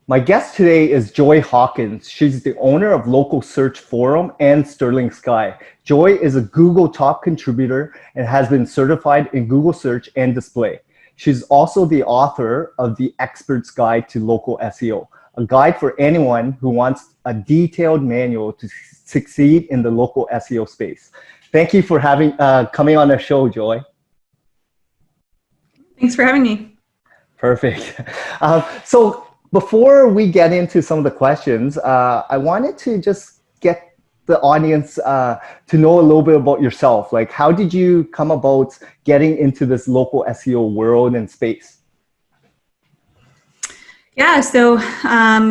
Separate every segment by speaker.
Speaker 1: My guest today is Joy Hawkins. She's the owner of Local Search Forum and Sterling Sky. Joy is a Google top contributor and has been certified in Google Search and Display. She's also the author of The Expert's Guide to Local SEO, a guide for anyone who wants a detailed manual to succeed in the local SEO space. Thank you for coming on the show, Joy.
Speaker 2: Thanks for having me.
Speaker 1: Perfect. So before we get into some of the questions, I wanted to just get the audience to know a little bit about yourself. Like, how did you come about getting into this local SEO world and space?
Speaker 2: Yeah, so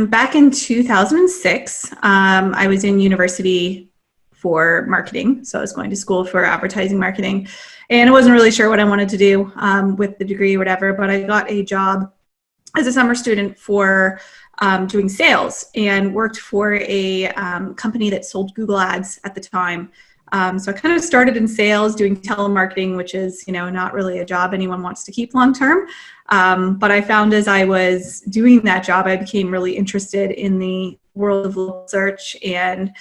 Speaker 2: back in 2006, I was in university for marketing. So I was going to school for advertising marketing, and I wasn't really sure what I wanted to do with the degree or whatever, but I got a job as a summer student for doing sales and worked for a company that sold Google ads at the time. So I kind of started in sales doing telemarketing, which is, not really a job anyone wants to keep long term. But I found as I was doing that job, I became really interested in the world of local search and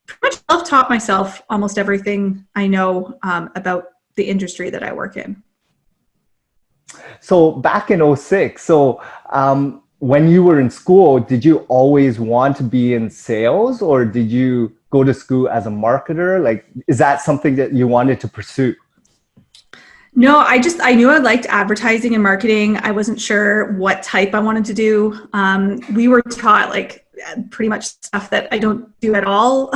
Speaker 2: pretty much self-taught myself almost everything I know about the industry that I work in.
Speaker 1: So back in '06, when you were in school, did you always want to be in sales, or did you go to school as a marketer? Like, is that something that you wanted to pursue?
Speaker 2: No, I knew I liked advertising and marketing. I wasn't sure what type I wanted to do. We were taught like pretty much stuff that I don't do at all.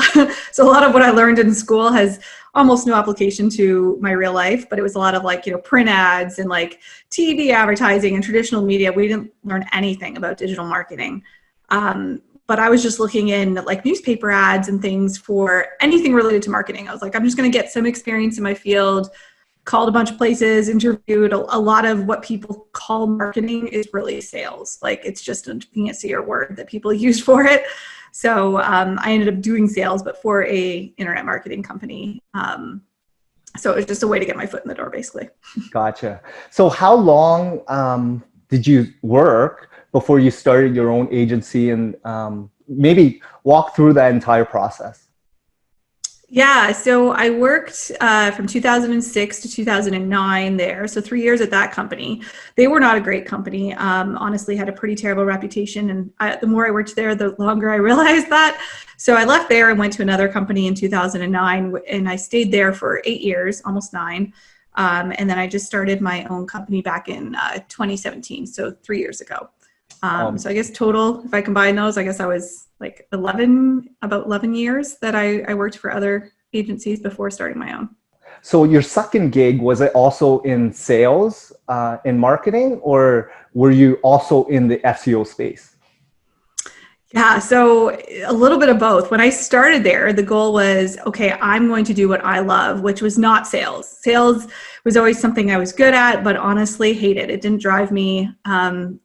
Speaker 2: So a lot of what I learned in school has almost no application to my real life, but it was a lot of like, print ads and like TV advertising and traditional media. We didn't learn anything about digital marketing. But I was just looking in like newspaper ads and things for anything related to marketing. I was like, I'm just going to get some experience in my field. Called a bunch of places, interviewed. A lot of what people call marketing is really sales. Like, it's just a fancier word that people use for it. So I ended up doing sales, but for a internet marketing company. So it was just a way to get my foot in the door, basically.
Speaker 1: Gotcha. So how long did you work before you started your own agency, and maybe walk through that entire process?
Speaker 2: Yeah, so I worked from 2006 to 2009 there. So 3 years at that company. They were not a great company. Honestly, had a pretty terrible reputation. And the more I worked there, the longer I realized that. So I left there and went to another company in 2009. And I stayed there for 8 years, almost 9. And then I just started my own company back in 2017. So 3 years ago. So I guess total, if I combine those, I guess I was like about 11 years that I worked for other agencies before starting my own.
Speaker 1: So your second gig, was it also in sales, in marketing, or were you also in the SEO space?
Speaker 2: Yeah, so a little bit of both. When I started there, the goal was, okay, I'm going to do what I love, which was not sales. Sales was always something I was good at, but honestly hated. It didn't drive me.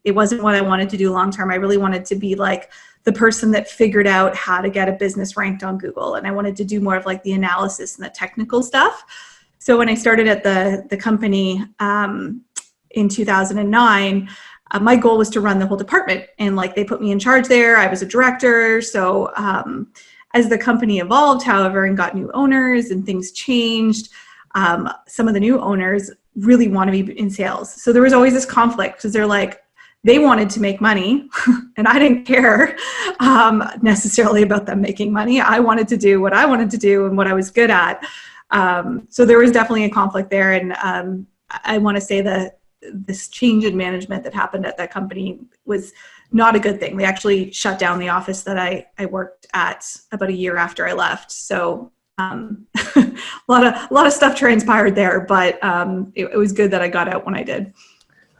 Speaker 2: It wasn't what I wanted to do long term. I really wanted to be like the person that figured out how to get a business ranked on Google. And I wanted to do more of like the analysis and the technical stuff. So when I started at the company in 2009, my goal was to run the whole department, and like they put me in charge there. I was a director. So as the company evolved, however, and got new owners and things changed, some of the new owners really want to be in sales. So there was always this conflict because they're like, they wanted to make money and I didn't care necessarily about them making money. I wanted to do what I wanted to do and what I was good at. So there was definitely a conflict there. And I want to say that this change in management that happened at that company was not a good thing. They actually shut down the office that I worked at about a year after I left. So a lot of stuff transpired there, but it was good that I got out when I did.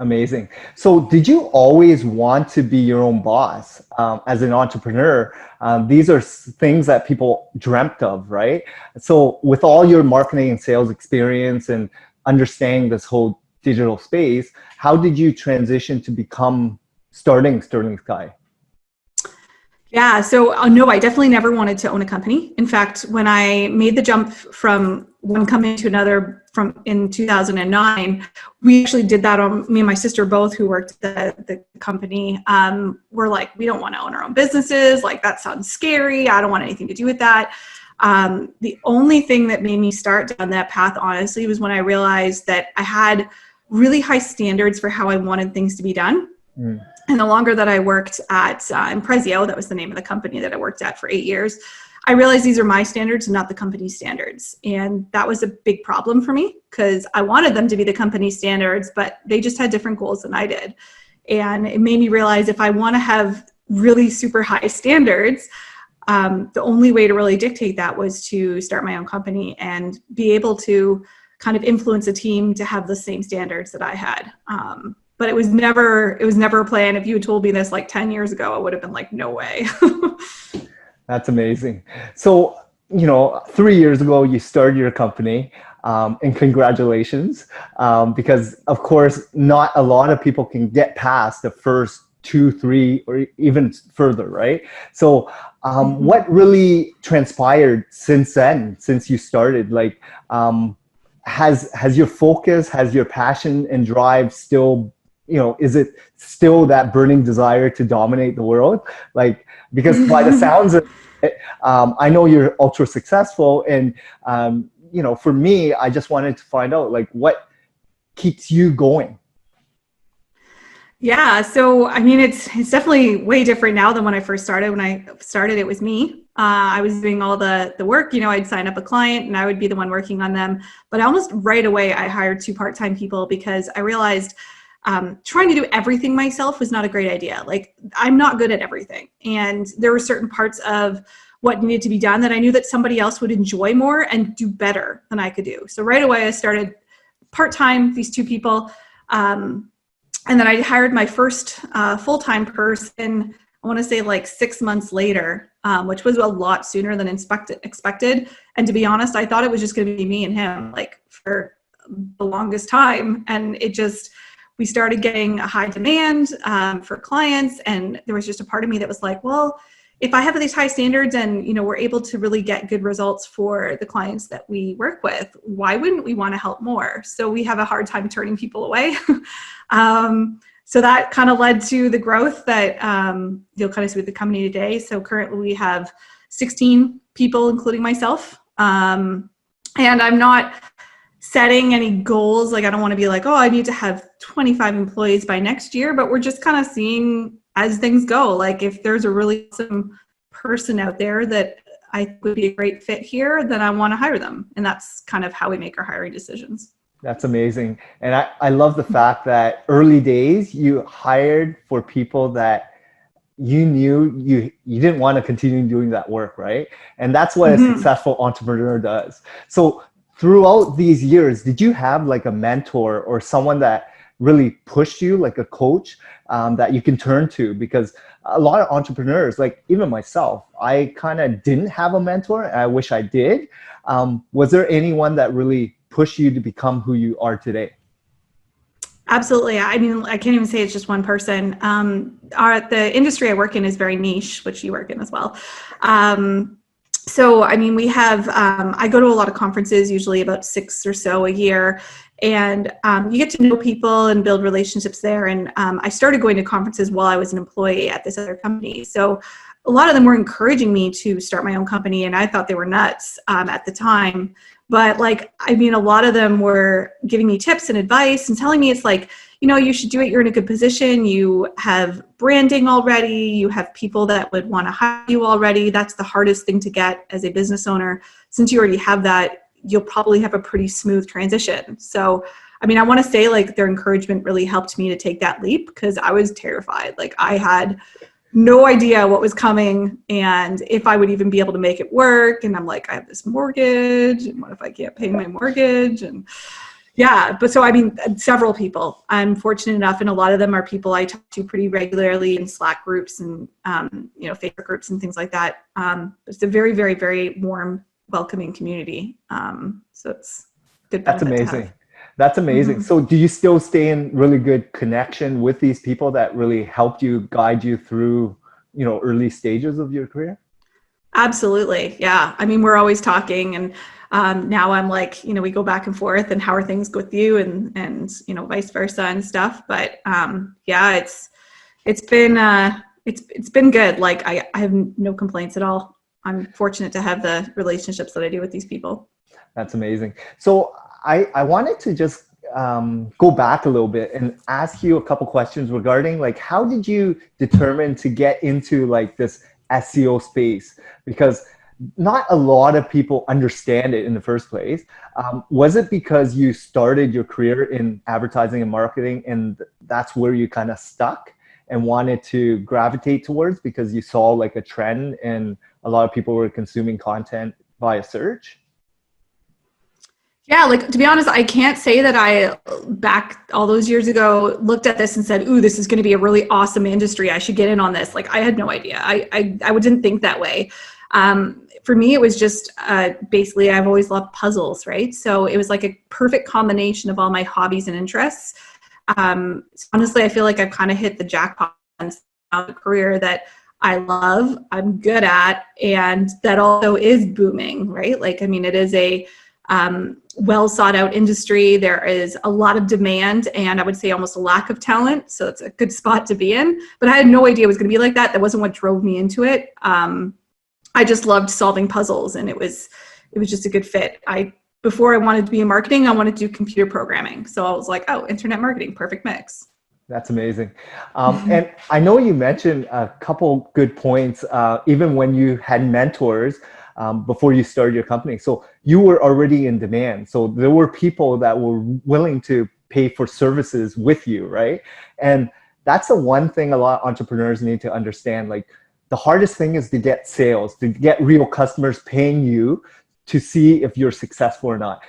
Speaker 1: Amazing. So did you always want to be your own boss as an entrepreneur? These are things that people dreamt of, right? So with all your marketing and sales experience and understanding this whole digital space, how did you transition to starting Sterling Sky?
Speaker 2: Yeah, so no, I definitely never wanted to own a company. In fact, when I made the jump from one company to another from in 2009, we actually did that on me and my sister both who worked at the company. We're like, we don't want to own our own businesses. Like that sounds scary. I don't want anything to do with that. The only thing that made me start down that path, honestly, was when I realized that I had really high standards for how I wanted things to be done.
Speaker 1: Mm.
Speaker 2: And the longer that I worked at Imprezio, that was the name of the company that I worked at for 8 years, I realized these are my standards and not the company's standards. And that was a big problem for me because I wanted them to be the company standards, but they just had different goals than I did. And it made me realize if I want to have really super high standards, the only way to really dictate that was to start my own company and be able to kind of influence a team to have the same standards that I had. But it was never a plan. If you had told me this like 10 years ago, I would have been like, no way.
Speaker 1: That's amazing. So, 3 years ago, you started your company, and congratulations, because of course, not a lot of people can get past the first two, three, or even further, right? So, what really transpired since then, since you started? Like, has your focus, has your passion and drive still, is it still that burning desire to dominate the world? Like, because by the sounds of it, I know you're ultra successful, and for me, I just wanted to find out like what keeps you going.
Speaker 2: Yeah, so I mean, it's definitely way different now than when I first started. When I started, it was me. I was doing all the work. I'd sign up a client and I would be the one working on them. But almost right away, I hired 2 part-time people because I realized trying to do everything myself was not a great idea. Like I'm not good at everything, and there were certain parts of what needed to be done that I knew that somebody else would enjoy more and do better than I could do. So right away, I started part-time, these 2 people. And then I hired my first full-time person, I want to say like 6 months later, which was a lot sooner than expected. And to be honest, I thought it was just going to be me and him like for the longest time. And we started getting a high demand for clients. And there was just a part of me that was like, well, if I have these high standards and, we're able to really get good results for the clients that we work with, why wouldn't we want to help more? So we have a hard time turning people away. So that kind of led to the growth that you'll kind of see with the company today. So currently we have 16 people, including myself. And I'm not setting any goals. Like I don't want to be like, oh, I need to have 25 employees by next year, but we're just kind of seeing as things go. Like if there's a really awesome person out there that I think would be a great fit here, then I want to hire them. And that's kind of how we make our hiring decisions.
Speaker 1: That's amazing. And I love the fact that early days you hired for people that you knew you didn't want to continue doing that work, right? And that's what a successful entrepreneur does. So throughout these years, did you have like a mentor or someone that really pushed you, like a coach that you can turn to? Because a lot of entrepreneurs, like even myself, I kind of didn't have a mentor, and I wish I did. Was there anyone that really pushed you to become who you are today?
Speaker 2: Absolutely. I mean, I can't even say it's just one person. The industry I work in is very niche, which you work in as well. So, I mean, we have, I go to a lot of conferences, usually about 6 or so a year, and you get to know people and build relationships there. And I started going to conferences while I was an employee at this other company. So a lot of them were encouraging me to start my own company, and I thought they were nuts at the time. But like, I mean, a lot of them were giving me tips and advice and telling me it's like, you should do it. You're in a good position. You have branding already. You have people that would want to hire you already. That's the hardest thing to get as a business owner. Since you already have that, you'll probably have a pretty smooth transition. So, I mean, I want to say like their encouragement really helped me to take that leap because I was terrified. Like I had no idea what was coming and if I would even be able to make it work. And I'm like, I have this mortgage, and what if I can't pay my mortgage? And yeah, but so I mean, several people. I'm fortunate enough, and a lot of them are people I talk to pretty regularly in Slack groups and Facebook groups and things like that. It's a very, very, very warm, welcoming community. So it's good.
Speaker 1: That's amazing. That's amazing. Mm-hmm. So do you still stay in really good connection with these people that really helped you, guide you through early stages of your career?
Speaker 2: Absolutely. Yeah. I mean, we're always talking, and now I'm like, we go back and forth, and how are things with you, and vice versa and stuff. But yeah, it's been it's been good. Like I have no complaints at all. I'm fortunate to have the relationships that I do with these people.
Speaker 1: That's amazing. So I wanted to just go back a little bit and ask you a couple questions regarding like how did you determine to get into like this SEO space? Because not a lot of people understand it in the first place. Was it because you started your career in advertising and marketing and that's where you kind of stuck and wanted to gravitate towards because you saw like a trend and a lot of people were consuming content via search?
Speaker 2: Yeah, like to be honest, I can't say that I back all those years ago looked at this and said, "Ooh, this is going to be a really awesome industry. I should get in on this." Like I had no idea. I didn't think that way. For me, it was just basically I've always loved puzzles, right? So it was like a perfect combination of all my hobbies and interests. So honestly, I feel like I've kind of hit the jackpot on a career that I love, I'm good at, and that also is booming, right? Like, I mean, it is a well sought out industry. There is a lot of demand and I would say almost a lack of talent. So it's a good spot to be in. But I had no idea it was going to be like that. That wasn't what drove me into it. I just loved solving puzzles and it was just a good fit. Before I wanted to be in marketing, I wanted to do computer programming. So I was like, oh, internet marketing, perfect mix.
Speaker 1: That's amazing. And I know you mentioned a couple good points, even when you had mentors before you started your company. So you were already in demand. So there were people that were willing to pay for services with you, right? And that's the one thing a lot of entrepreneurs need to understand. Like the hardest thing is to get sales, to get real customers paying you to see if you're successful or not,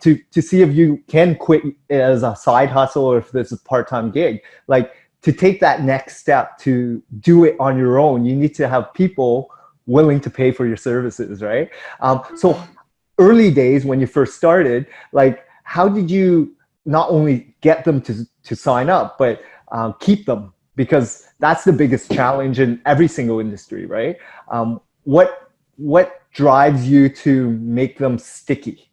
Speaker 1: to see if you can quit as a side hustle or if this is a part-time gig. Like to take that next step to do it on your own, you need to have people willing to pay for your services, right? So early days when you first started, like how did you not only get them to sign up, but keep them? Because that's the biggest challenge in every single industry, right? What drives you to make them sticky?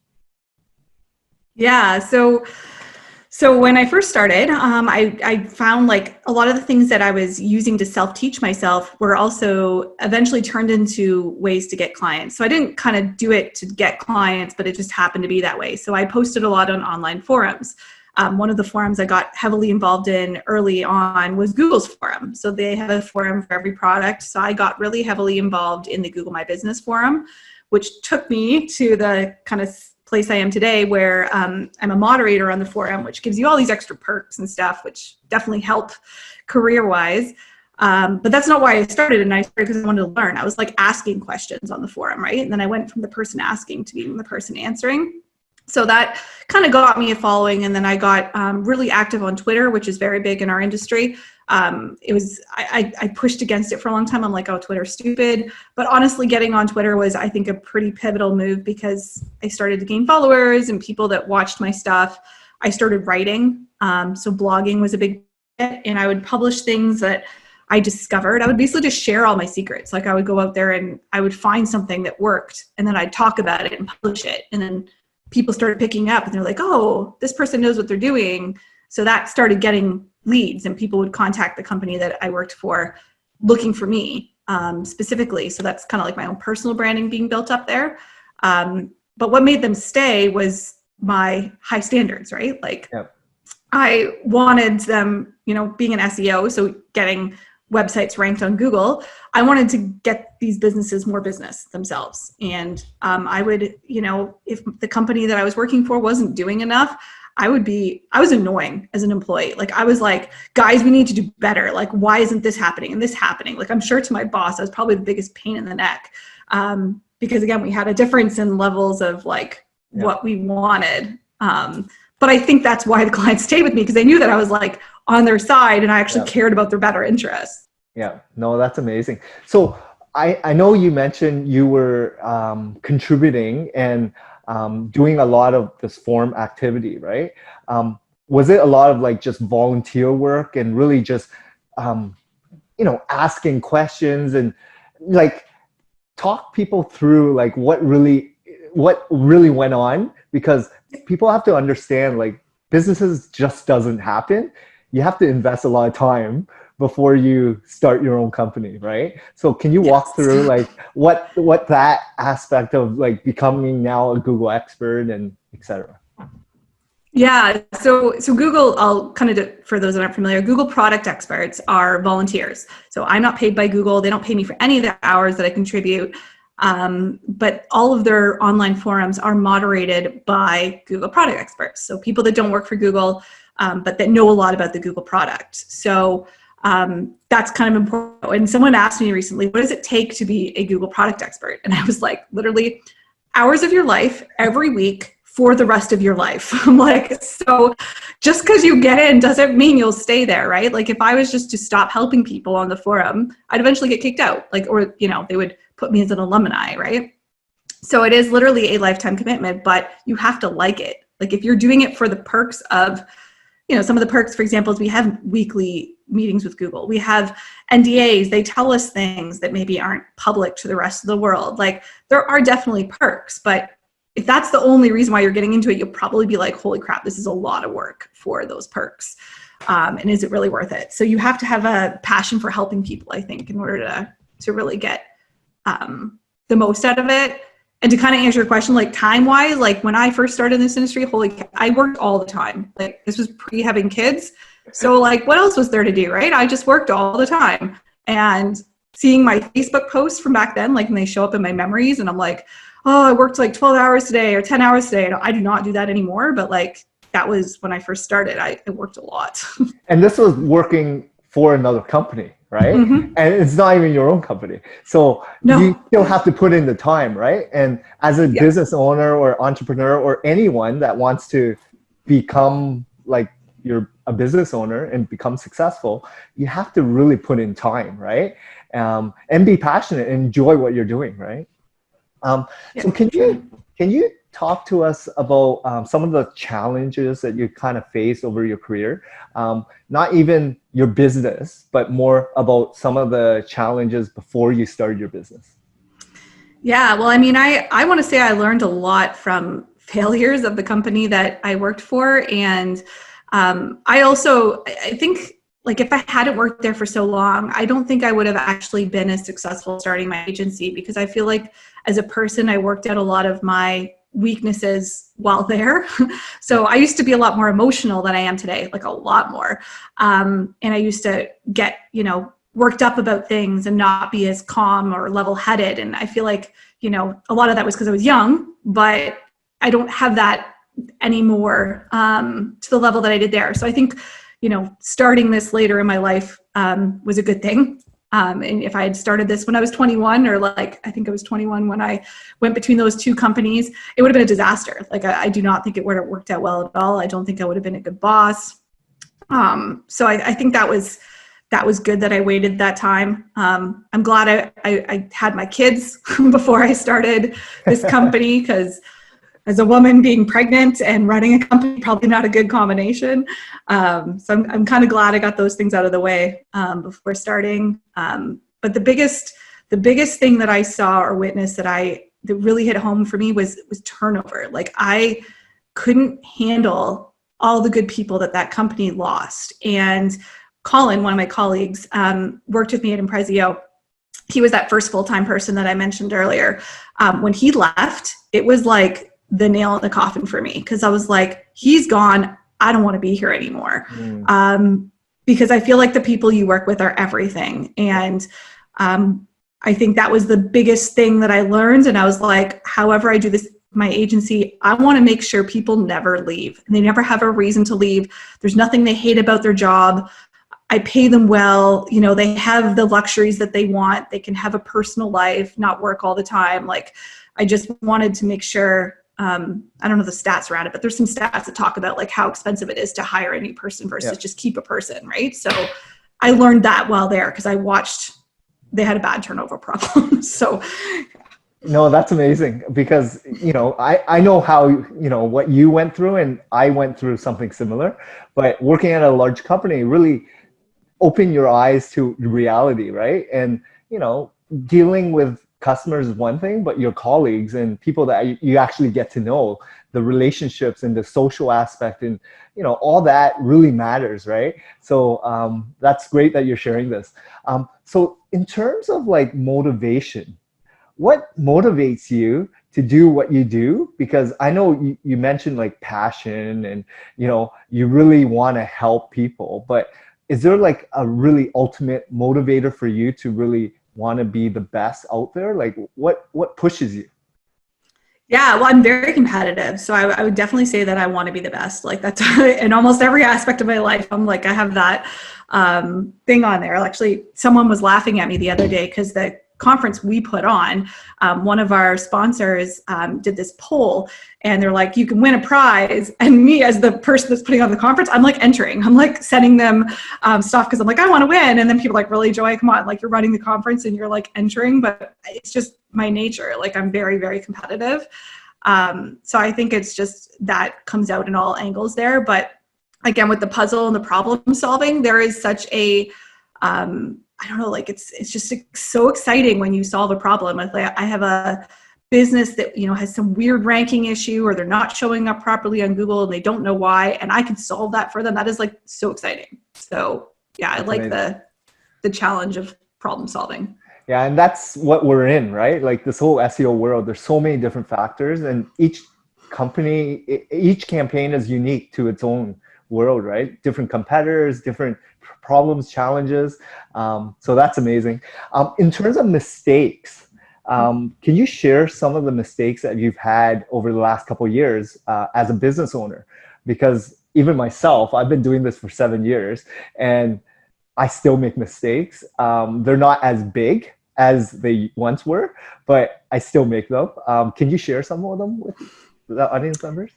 Speaker 2: Yeah. So when I first started, I found like a lot of the things that I was using to self-teach myself were also eventually turned into ways to get clients. So I didn't kind of do it to get clients, but it just happened to be that way. So I posted a lot on online forums. One of the forums I got heavily involved in early on was Google's forum. So they have a forum for every product. So I got really heavily involved in the Google My Business forum, which took me to the kind of place I am today where I'm a moderator on the forum, which gives you all these extra perks and stuff, which definitely help career-wise. But that's not why I started. And I started because I wanted to learn. I was like asking questions on the forum, right? And then I went from the person asking to being the person answering. So that kind of got me a following. And then I got really active on Twitter, which is very big in our industry. I pushed against it for a long time. I'm like, oh, Twitter's stupid. But honestly, getting on Twitter was, I think, a pretty pivotal move because I started to gain followers and people that watched my stuff. I started writing. So blogging was a big hit, and I would publish things that I discovered. I would basically just share all my secrets. Like I would go out there and I would find something that worked and then I'd talk about it and publish it. And then people started picking up and they're like, oh, this person knows what they're doing. So that started getting leads and people would contact the company that I worked for looking for me specifically. So that's kind of like my own personal branding being built up there. But what made them stay was my high standards, right? Like yep. I wanted them, being an SEO, so getting websites ranked on Google, I wanted to get these businesses more business themselves. And I would, if the company that I was working for wasn't doing enough, I was annoying as an employee. Like I was like, guys, we need to do better. Like, why isn't this happening and this happening? Like, I'm sure to my boss, I was probably the biggest pain in the neck. Because again, we had a difference in levels of like what we wanted. But I think that's why the clients stayed with me because they knew that I was like on their side and I actually cared about their better interests.
Speaker 1: Yeah, no, that's amazing. So I know you mentioned you were contributing and doing a lot of this forum activity, right? Was it a lot of like just volunteer work and really just asking questions and like talk people through like what really went on, because people have to understand like businesses just doesn't happen. You have to invest a lot of time before you start your own company, right? So can you walk
Speaker 2: Yes.
Speaker 1: through like what that aspect of like becoming now a Google expert and etc.
Speaker 2: Yeah, so Google, I'll kind of do, for those that aren't familiar, Google product experts are volunteers. So I'm not paid by Google. They don't pay me for any of the hours that I contribute. But all of their online forums are moderated by Google product experts. So people that don't work for Google, but that know a lot about the Google product. So that's kind of important. And someone asked me recently, what does it take to be a Google product expert? And I was like, literally hours of your life every week for the rest of your life. I'm like, so just because you get in doesn't mean you'll stay there, right? Like if I was just to stop helping people on the forum, I'd eventually get kicked out, like, or, they would put me as an alumni, right? So it is literally a lifetime commitment, but you have to like it. Like if you're doing it for the perks of, some of the perks, for example, is we have weekly meetings with Google. We have NDAs. They tell us things that maybe aren't public to the rest of the world. Like there are definitely perks, but if that's the only reason why you're getting into it, you'll probably be like, holy crap, this is a lot of work for those perks. And is it really worth it? So you have to have a passion for helping people, I think, in order to really get the most out of it. And to kind of answer your question, like time-wise, like when I first started in this industry, I worked all the time. Like this was pre-having kids. So like what else was there to do, right? I just worked all the time. And seeing my Facebook posts from back then, like when they show up in my memories and I'm like, oh, I worked like 12 hours today or 10 hours today. I do not do that anymore. But like, that was when I first started. I worked a lot.
Speaker 1: And this was working for another company, right?
Speaker 2: Mm-hmm.
Speaker 1: And it's not even your own company. So you still have to put in the time, right? And as a business owner or entrepreneur or anyone that wants to become like you're a business owner and become successful, you have to really put in time, right? And be passionate and enjoy what you're doing, right? So can you talk to us about some of the challenges that you kind of faced over your career? Not even your business, but more about some of the challenges before you started your business.
Speaker 2: Yeah, well, I mean, I want to say I learned a lot from failures of the company that I worked for. And I think like if I hadn't worked there for so long, I don't think I would have actually been as successful starting my agency, because I feel like as a person, I worked out a lot of my weaknesses while there. So I used to be a lot more emotional than I am today, like a lot more. And I used to get, worked up about things and not be as calm or level-headed. And I feel like, a lot of that was because I was young, but I don't have that anymore to the level that I did there. So I think, starting this later in my life was a good thing. And if I had started this when I was 21, or like, I think I was 21 when I went between those two companies, it would have been a disaster. Like, I do not think it would have worked out well at all. I don't think I would have been a good boss. So I think that was good that I waited that time. I'm glad I had my kids before I started this company, because as a woman, being pregnant and running a company, probably not a good combination. So I'm kind of glad I got those things out of the way before starting. But the biggest thing that I saw or witnessed that really hit home for me was turnover. Like I couldn't handle all the good people that company lost. And Colin, one of my colleagues, worked with me at Imprezio. He was that first full-time person that I mentioned earlier. When he left, it was like the nail in the coffin for me, because I was like, he's gone. I don't want to be here anymore. Because I feel like the people you work with are everything. And I think that was the biggest thing that I learned. And I was like, however I do this, my agency, I want to make sure people never leave, and they never have a reason to leave. There's nothing they hate about their job. I pay them well. They have the luxuries that they want. They can have a personal life, not work all the time. Like, I just wanted to make sure, I don't know the stats around it, but there's some stats that talk about like how expensive it is to hire a new person versus just keep a person, right? So I learned that while there, because I watched, they had a bad turnover problem. So
Speaker 1: no, that's amazing, because I know how what you went through, and I went through something similar. But working at a large company, really open your eyes to reality, right? And, dealing with customers is one thing, but your colleagues and people that you actually get to know, the relationships and the social aspect and, all that really matters, right? So that's great that you're sharing this. So in terms of like motivation, what motivates you to do what you do? Because I know you mentioned like passion and, you really want to help people, but is there like a really ultimate motivator for you to really want to be the best out there? Like what pushes you?
Speaker 2: Yeah, well, I'm very competitive. So I would definitely say that I want to be the best. Like that's in almost every aspect of my life. I'm like, I have that thing on there. Actually, someone was laughing at me the other day because the conference we put on, one of our sponsors did this poll and they're like, you can win a prize. And me as the person that's putting on the conference, I'm like entering, I'm like sending them stuff because I'm like, I want to win. And then people are like, really, Joy, come on, like you're running the conference and you're like entering, but it's just my nature. Like I'm very, very competitive. So I think it's just that comes out in all angles there. But again, with the puzzle and the problem solving, there is such a, I don't know, like it's just so exciting when you solve a problem. Like I have a business that, has some weird ranking issue or they're not showing up properly on Google and they don't know why. And I can solve that for them. That is like so exciting. So yeah, I like the challenge of problem solving.
Speaker 1: Yeah, and that's what we're in, right? Like this whole SEO world, there's so many different factors and each campaign is unique to its own world, right? Different competitors, different problems, challenges. So that's amazing. In terms of mistakes, can you share some of the mistakes that you've had over the last couple of years as a business owner? Because even myself, I've been doing this for 7 years and I still make mistakes. They're not as big as they once were, but I still make them. Can you share some of them with the audience members?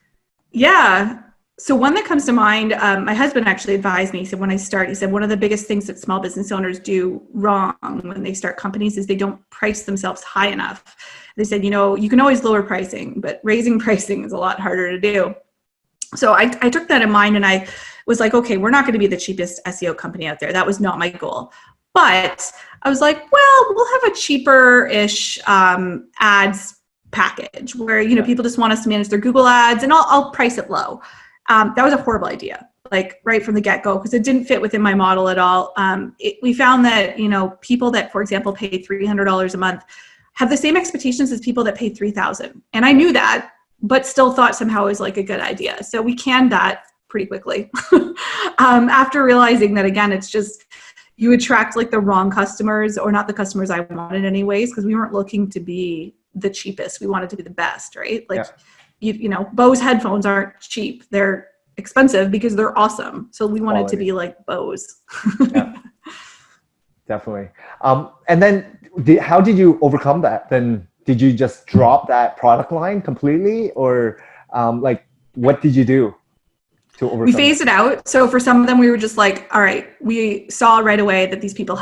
Speaker 2: Yeah. So one that comes to mind, my husband actually advised me. He said, when I start, he said, one of the biggest things that small business owners do wrong when they start companies is they don't price themselves high enough. They said, you can always lower pricing, but raising pricing is a lot harder to do. So I took that in mind and I was like, okay, we're not going to be the cheapest SEO company out there. That was not my goal. But I was like, well, we'll have a cheaper-ish ads package where, people just want us to manage their Google ads and I'll price it low. That was a horrible idea, like right from the get-go, because it didn't fit within my model at all. We found that, people that, for example, pay $300 a month have the same expectations as people that pay $3,000. And I knew that, but still thought somehow it was like a good idea. So we canned that pretty quickly after realizing that, again, it's just, you attract like the wrong customers or not the customers I wanted anyways, because we weren't looking to be the cheapest. We wanted to be the best, right? Like, Bose headphones aren't cheap. They're expensive because they're awesome. So we wanted to be like Bose.
Speaker 1: Yeah, definitely. And then how did you overcome that? Then did you just drop that product line completely or like what did you do to overcome
Speaker 2: We phased it out. So for some of them, we were just like, all right, we saw right away that these people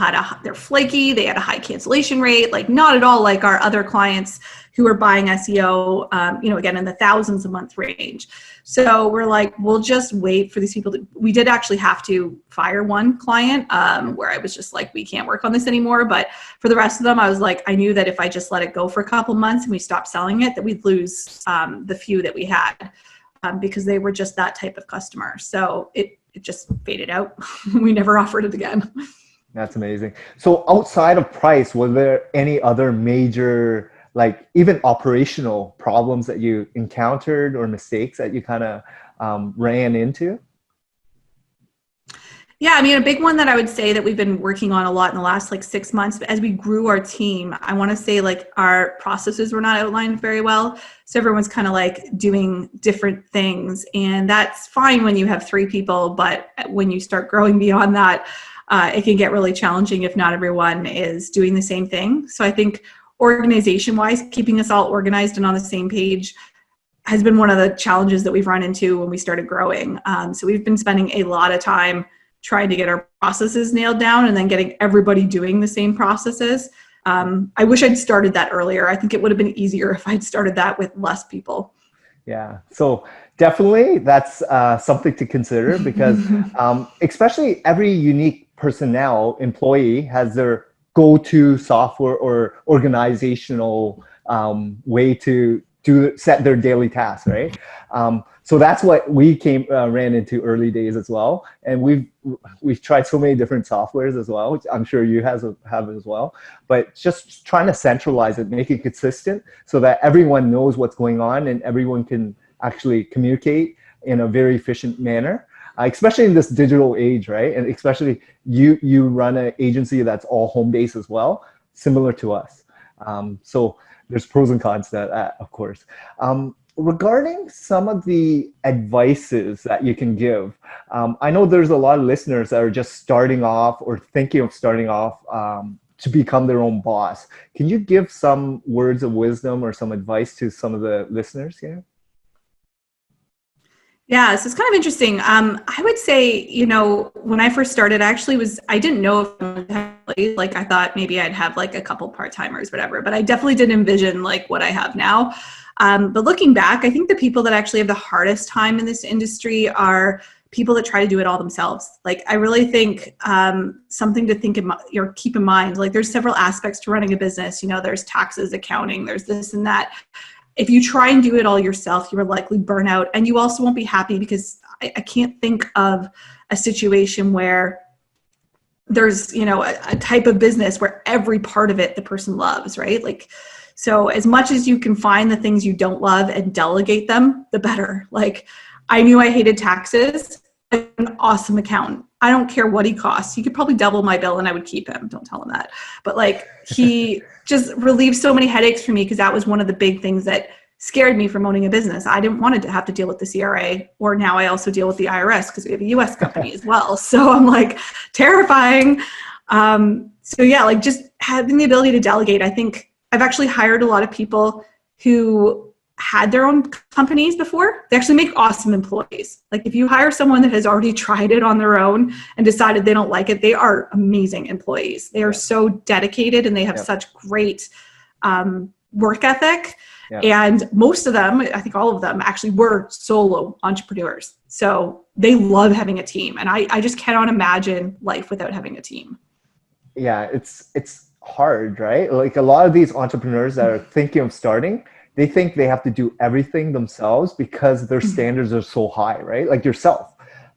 Speaker 2: they're flaky. They had a high cancellation rate, like not at all like our other clients who are buying SEO, again, in the thousands a month range. So we're like, we'll just wait for these people we did actually have to fire one client where I was just like, we can't work on this anymore. But for the rest of them, I was like, I knew that if I just let it go for a couple months and we stopped selling it, that we'd lose the few that we had. Because they were just that type of customer. So it just faded out. We never offered it again.
Speaker 1: That's amazing. So outside of price, were there any other major, like even operational problems that you encountered or mistakes that you kind of ran into?
Speaker 2: Yeah, I mean, a big one that I would say that we've been working on a lot in the last like 6 months, as we grew our team, I want to say like our processes were not outlined very well. So everyone's kind of like doing different things. And that's fine when you have 3 people, but when you start growing beyond that, it can get really challenging if not everyone is doing the same thing. So I think organization-wise, keeping us all organized and on the same page has been one of the challenges that we've run into when we started growing. So we've been spending a lot of time trying to get our processes nailed down and then getting everybody doing the same processes. I wish I'd started that earlier. I think it would have been easier if I'd started that with less people.
Speaker 1: Yeah, so definitely that's something to consider because especially every unique personnel employee has their go-to software or organizational way to set their daily tasks, right? So that's what we ran into early days as well, and we've tried so many different softwares as well, which I'm sure you have as well. But just trying to centralize it, make it consistent, so that everyone knows what's going on and everyone can actually communicate in a very efficient manner. Especially in this digital age, right? And especially you run an agency that's all home based as well, similar to us. So there's pros and cons to that, of course. Regarding some of the advices that you can give, I know there's a lot of listeners that are just starting off or thinking of starting off to become their own boss. Can you give some words of wisdom or some advice to some of the listeners here?
Speaker 2: Yeah, so it's kind of interesting. I would say, when I first started, I didn't know if I would have, like, I thought maybe I'd have like a couple part-timers, whatever, but I definitely didn't envision like what I have now. But looking back, I think the people that actually have the hardest time in this industry are people that try to do it all themselves. Like, I really think something to keep in mind, like there's several aspects to running a business. There's taxes, accounting, there's this and that. If you try and do it all yourself, you will likely burn out, and you also won't be happy, because I can't think of a situation where there's, a type of business where every part of it the person loves, right? Like, so as much as you can find the things you don't love and delegate them, the better. Like, I knew I hated taxes. An awesome accountant. I don't care what he costs. He could probably double my bill and I would keep him. Don't tell him that. But like, he just relieved so many headaches for me, because that was one of the big things that scared me from owning a business. I didn't want to have to deal with the CRA, or now I also deal with the IRS because we have a US company as well. So I'm like, terrifying. So yeah, like just having the ability to delegate. I think I've actually hired a lot of people who had their own companies before. They actually make awesome employees. Like, if you hire someone that has already tried it on their own and decided they don't like it, they are amazing employees. They are so dedicated, and they have such great work ethic. Yeah. And most of them, I think all of them, actually were solo entrepreneurs. So they love having a team. And I just cannot imagine life without having a team.
Speaker 1: Yeah, it's hard, right? Like, a lot of these entrepreneurs that are thinking of starting, they think they have to do everything themselves because their standards are so high, right? Like yourself.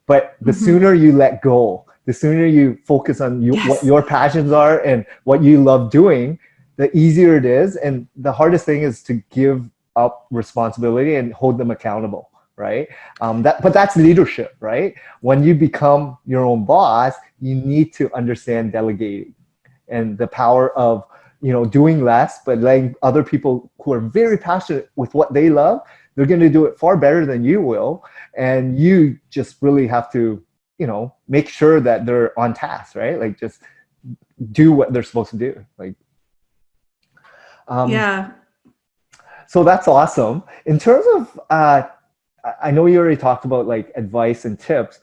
Speaker 1: But the sooner you let go, the sooner you focus on what your passions are and what you love doing, the easier it is. And the hardest thing is to give up responsibility and hold them accountable, right? But that's leadership, right? When you become your own boss, you need to understand delegating and the power of doing less, but letting other people who are very passionate with what they love, they're going to do it far better than you will. And you just really have to, make sure that they're on task, right? Like, just do what they're supposed to do. Like,
Speaker 2: yeah.
Speaker 1: So that's awesome. In terms of, I know you already talked about like advice and tips.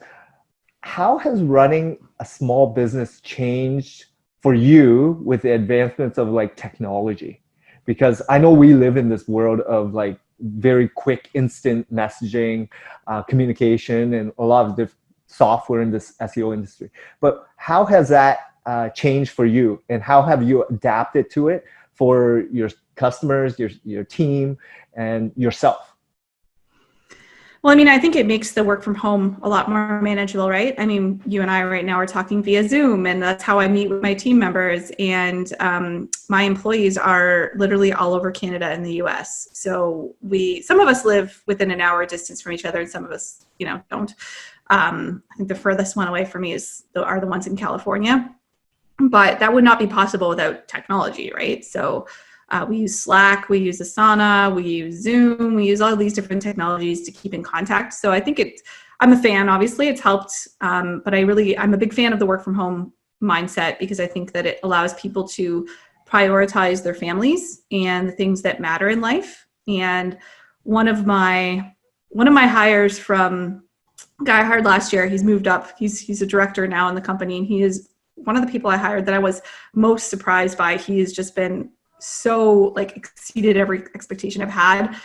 Speaker 1: How has running a small business changed for you with the advancements of like technology? Because I know we live in this world of like very quick, instant messaging, communication, and a lot of different software in this SEO industry. But how has that changed for you, and how have you adapted to it for your customers, your team, and yourself?
Speaker 2: Well, I mean, I think it makes the work from home a lot more manageable, right? I mean, you and I right now are talking via Zoom, and that's how I meet with my team members. And my employees are literally all over Canada and the US. So some of us live within an hour distance from each other, and some of us, don't. I think the furthest one away from me are the ones in California. But that would not be possible without technology, right? So we use Slack, we use Asana, we use Zoom, we use all these different technologies to keep in contact. So I think I'm a fan, obviously, it's helped, but I'm a big fan of the work from home mindset, because I think that it allows people to prioritize their families and the things that matter in life. And one of my hires from a guy I hired last year, he's moved up, he's a director now in the company, and he is one of the people I hired that I was most surprised by. He has just been so exceeded every expectation I've had.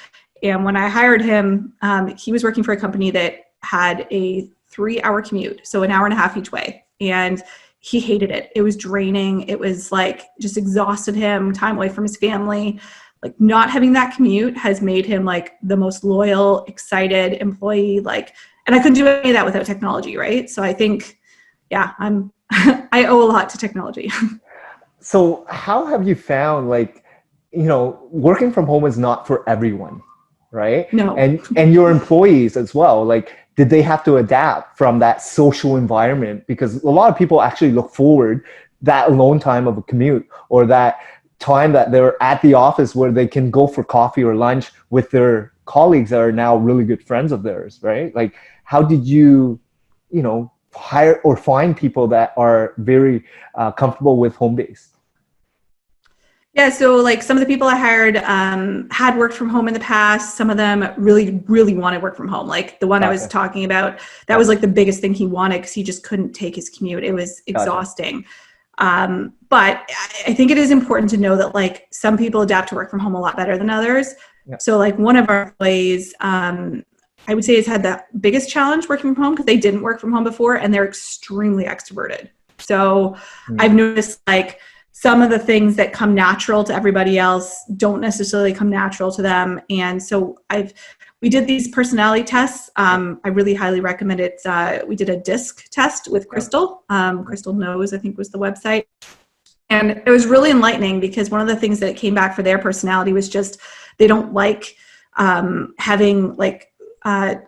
Speaker 2: And when I hired him, he was working for a company that had a 3-hour commute, so an hour and a half each way. And he hated it. It was draining. It was like just exhausted him, time away from his family. Like not having that commute has made him like the most loyal, excited employee. Like, and I couldn't do any of that without technology, right? So I think, yeah, I owe a lot to technology.
Speaker 1: So how have you found, like, working from home is not for everyone, right?
Speaker 2: No.
Speaker 1: And your employees as well, like, did they have to adapt from that social environment? Because a lot of people actually look forward that alone time of a commute, or that time that they're at the office where they can go for coffee or lunch with their colleagues that are now really good friends of theirs, right? Like, how did you, hire or find people that are very comfortable with home base?
Speaker 2: Yeah, so like some of the people I hired had worked from home in the past. Some of them really, really wanted work from home. Like the one I was
Speaker 1: Gotcha.
Speaker 2: talking about, that was like the biggest thing he wanted because he just couldn't take his commute. It was
Speaker 1: Gotcha.
Speaker 2: exhausting. But I think it is important to know that like some people adapt to work from home a lot better than others.
Speaker 1: Yeah.
Speaker 2: So like one of our employees, I would say has had the biggest challenge working from home because they didn't work from home before and they're extremely extroverted. So I've noticed like some of the things that come natural to everybody else don't necessarily come natural to them. And so we did these personality tests. I really highly recommend it. We did a DISC test with Crystal. Crystal Knows, I think was the website. And it was really enlightening because one of the things that came back for their personality was just they don't like having like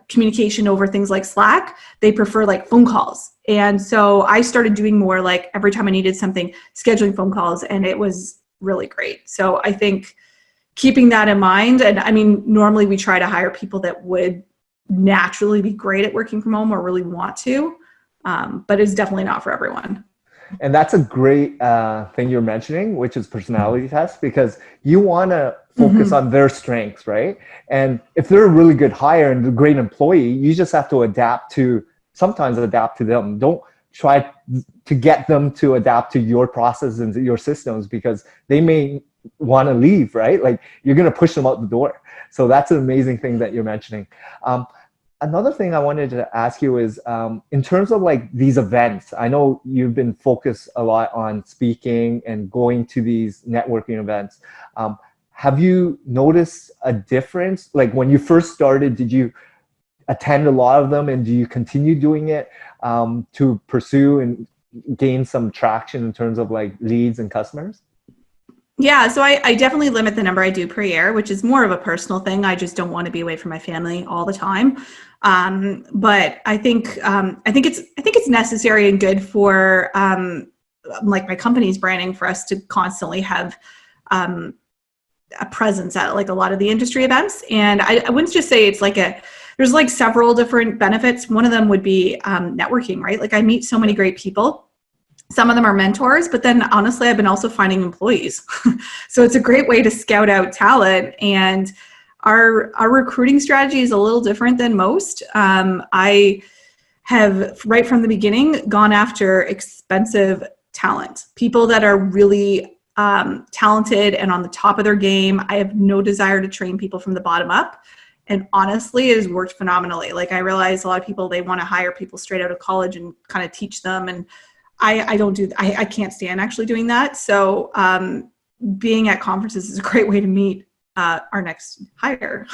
Speaker 2: communication over things like Slack. They prefer like phone calls. And so I started doing more like every time I needed something, scheduling phone calls, and it was really great. So I think keeping that in mind, and I mean, normally we try to hire people that would naturally be great at working from home or really want to, but it's definitely not for everyone.
Speaker 1: And that's a great thing you're mentioning, which is personality tests, because you want to focus on their strengths, right? And if they're a really good hire and a great employee, you just have to sometimes adapt to them. Don't try to get them to adapt to your process and your systems, because they may want to leave, right? Like you're going to push them out the door. So that's an amazing thing that you're mentioning. Another thing I wanted to ask you is, in terms of like these events, I know you've been focused a lot on speaking and going to these networking events. Have you noticed a difference? Like when you first started, did you attend a lot of them, and do you continue doing it to pursue and gain some traction in terms of like leads and customers?
Speaker 2: Yeah, so I definitely limit the number I do per year, which is more of a personal thing. I just don't want to be away from my family all the time. But I think it's necessary and good for like my company's branding for us to constantly have a presence at like a lot of the industry events. And I wouldn't just say it's like there's like several different benefits. One of them would be networking, right? Like I meet so many great people. Some of them are mentors, but then honestly, I've been also finding employees. So it's a great way to scout out talent. And our recruiting strategy is a little different than most. I have right from the beginning gone after expensive talent, people that are really talented and on the top of their game. I have no desire to train people from the bottom up. And honestly, it has worked phenomenally. Like I realize a lot of people, they want to hire people straight out of college and kind of teach them. And I can't stand actually doing that. So being at conferences is a great way to meet our next hire.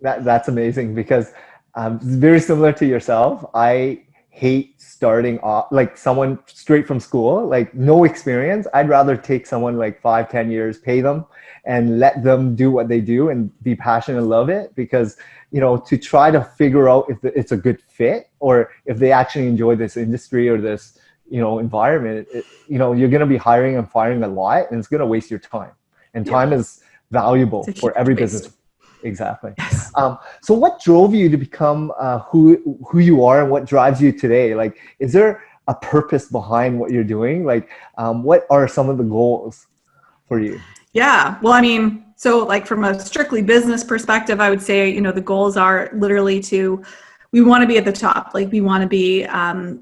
Speaker 1: That's amazing, because very similar to yourself. I hate starting off like someone straight from school, like no experience. I'd rather take someone like 5-10 years, pay them and let them do what they do and be passionate and love it, because to try to figure out if it's a good fit or if they actually enjoy this industry or this environment, you're going to be hiring and firing a lot, and it's going to waste your time, and time is valuable for every business. Exactly.
Speaker 2: Yes.
Speaker 1: So what drove you to become who you are, and what drives you today? Like, is there a purpose behind what you're doing? Like, what are some of the goals for you?
Speaker 2: Yeah. Well, I mean, so like from a strictly business perspective, I would say, the goals are literally we want to be at the top. Like we want to be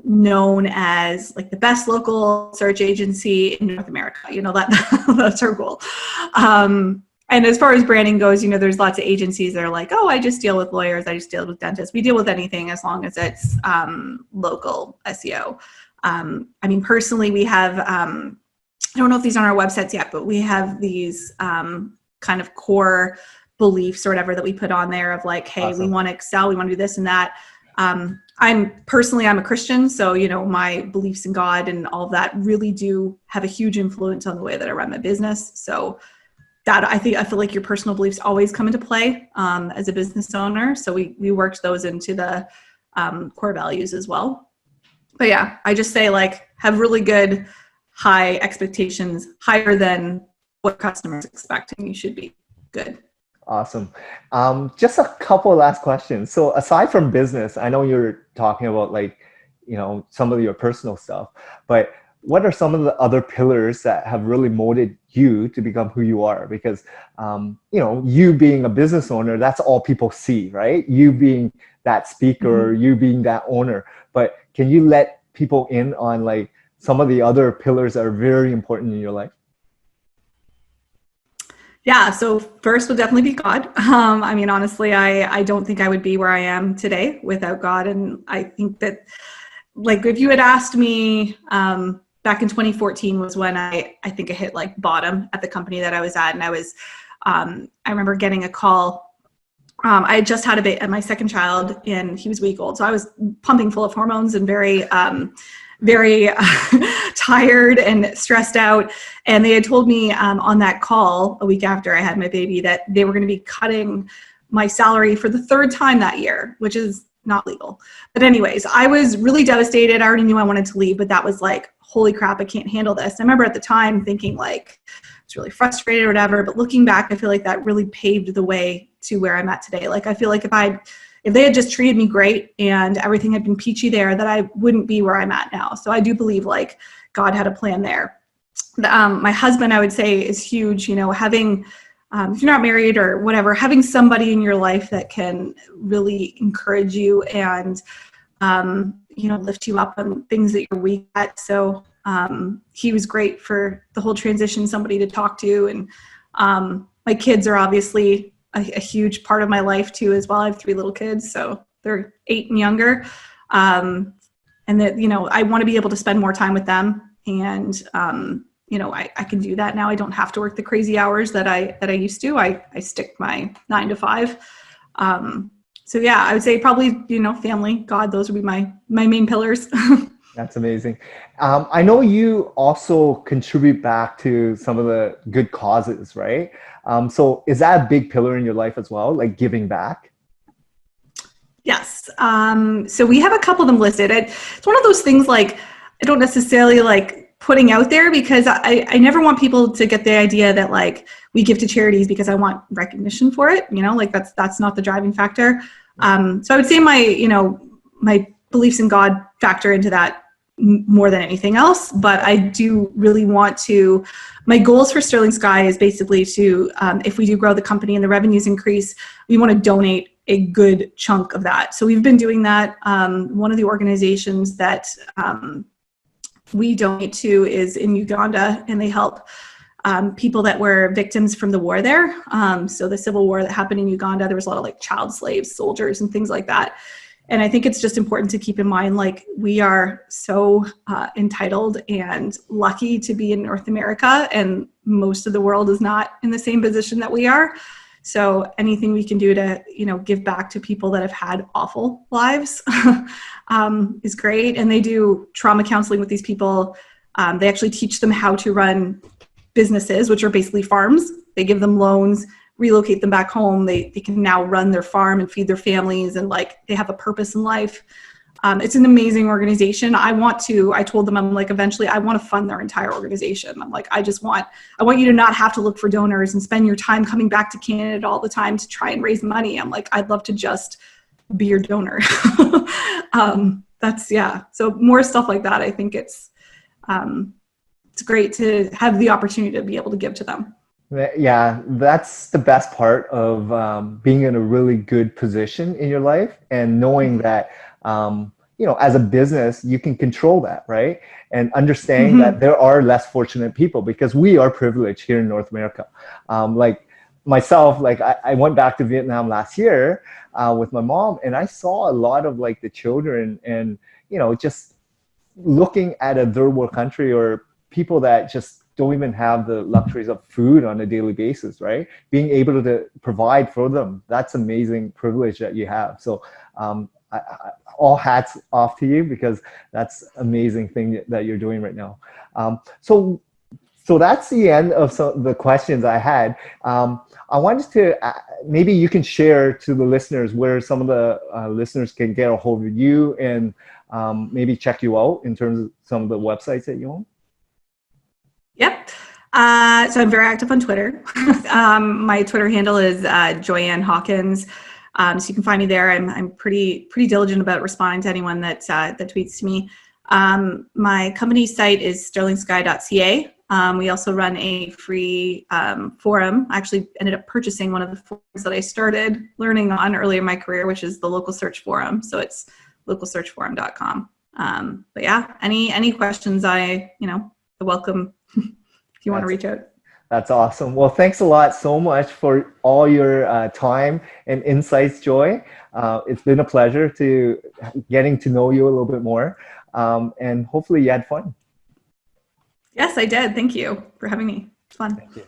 Speaker 2: known as like the best local search agency in North America. That's our goal. And as far as branding goes, there's lots of agencies that are like, oh, I just deal with lawyers. I just deal with dentists. We deal with anything as long as it's local SEO. I mean, personally, we have, I don't know if these are on our websites yet, but we have these kind of core beliefs or whatever that we put on there of like, hey, we
Speaker 1: Awesome.
Speaker 2: want to excel, we want to do this and that. I'm a Christian, so my beliefs in God and all of that really do have a huge influence on the way that I run my business. So that I feel like your personal beliefs always come into play as a business owner. So we worked those into the core values as well. But yeah, I just say like have really good high expectations, higher than what customers expect, and you should be good.
Speaker 1: Awesome. Just a couple of last questions. So aside from business, I know you're talking about like, some of your personal stuff, but what are some of the other pillars that have really molded you to become who you are? Because, you being a business owner, that's all people see, right? You being that speaker,
Speaker 2: Mm-hmm.
Speaker 1: you being that owner, but can you let people in on like some of the other pillars that are very important in your life?
Speaker 2: Yeah, so first would definitely be God. I mean, honestly, I don't think I would be where I am today without God. And I think that, like, if you had asked me back in 2014 was when I think I hit like bottom at the company that I was at. And I remember getting a call. I had just had my second child, and he was a week old. So I was pumping full of hormones and very tired and stressed out. And they had told me on that call a week after I had my baby that they were going to be cutting my salary for the third time that year, which is not legal. But anyways, I was really devastated. I already knew I wanted to leave, but that was like, holy crap, I can't handle this. I remember at the time thinking like, I was really frustrated or whatever. But looking back, I feel like that really paved the way to where I'm at today. Like, I feel like if they had just treated me great and everything had been peachy there, that I wouldn't be where I'm at now. So I do believe like God had a plan there. My husband, I would say, is huge. Having, if you're not married or whatever, having somebody in your life that can really encourage you and, lift you up on things that you're weak at. So he was great for the whole transition, somebody to talk to. And my kids are obviously a huge part of my life too as well. I have 3 little kids, so they're 8 and younger. And that, I want to be able to spend more time with them. And, I can do that now. I don't have to work the crazy hours that I used to. I stick my 9 to 5. So yeah, I would say probably, family, God, those would be my main pillars.
Speaker 1: That's amazing. I know you also contribute back to some of the good causes, right? So is that a big pillar in your life as well, like giving back?
Speaker 2: Yes. So we have a couple of them listed. It's one of those things like I don't necessarily like putting out there because I never want people to get the idea that like we give to charities because I want recognition for it. Like that's not the driving factor. So I would say my beliefs in God factor into that more than anything else. But I do really want to. My goals for Sterling Sky is basically to, if we do grow the company and the revenues increase, we want to donate a good chunk of that. So we've been doing that. One of the organizations that we donate to is in Uganda, and they help people that were victims from the war there. So the civil war that happened in Uganda, there was a lot of like child slaves, soldiers, and things like that. And I think it's just important to keep in mind, like, we are so entitled and lucky to be in North America, and most of the world is not in the same position that we are. So anything we can do to, give back to people that have had awful lives is great. And they do trauma counseling with these people. They actually teach them how to run businesses, which are basically farms. They give them loans, relocate them back home. They can now run their farm and feed their families, and like they have a purpose in life. It's an amazing organization. I told them, I'm like, eventually I want to fund their entire organization. I'm like, I want you to not have to look for donors and spend your time coming back to Canada all the time to try and raise money. I'm like, I'd love to just be your donor. So more stuff like that. I think it's great to have the opportunity to be able to give to them.
Speaker 1: Yeah, that's the best part of being in a really good position in your life and knowing that, as a business, you can control that, right? And understanding that there are less fortunate people because we are privileged here in North America. Like myself, like I went back to Vietnam last year with my mom, and I saw a lot of like the children and, just looking at a third world country or people that just don't even have the luxuries of food on a daily basis, right? Being able to provide for them, that's amazing privilege that you have. So all hats off to you, because that's amazing thing that you're doing right now. So that's the end of some of the questions I had. I wanted to, maybe you can share to the listeners where some of the listeners can get a hold of you and maybe check you out in terms of some of the websites that you own.
Speaker 2: Yep. So I'm very active on Twitter. My Twitter handle is Joyanne Hawkins. So you can find me there. I'm pretty diligent about responding to anyone that tweets to me. My company site is sterlingsky.ca. We also run a free forum. I actually ended up purchasing one of the forums that I started learning on earlier in my career, which is the Local Search Forum. So it's localsearchforum.com. But yeah, any questions, I welcome if you want to reach out.
Speaker 1: That's awesome. Well, thanks a lot so much for all your time and insights, Joy. It's been a pleasure to getting to know you a little bit more, and hopefully you had fun.
Speaker 2: Yes, I did. Thank you for having me. It's fun.
Speaker 1: Thank you.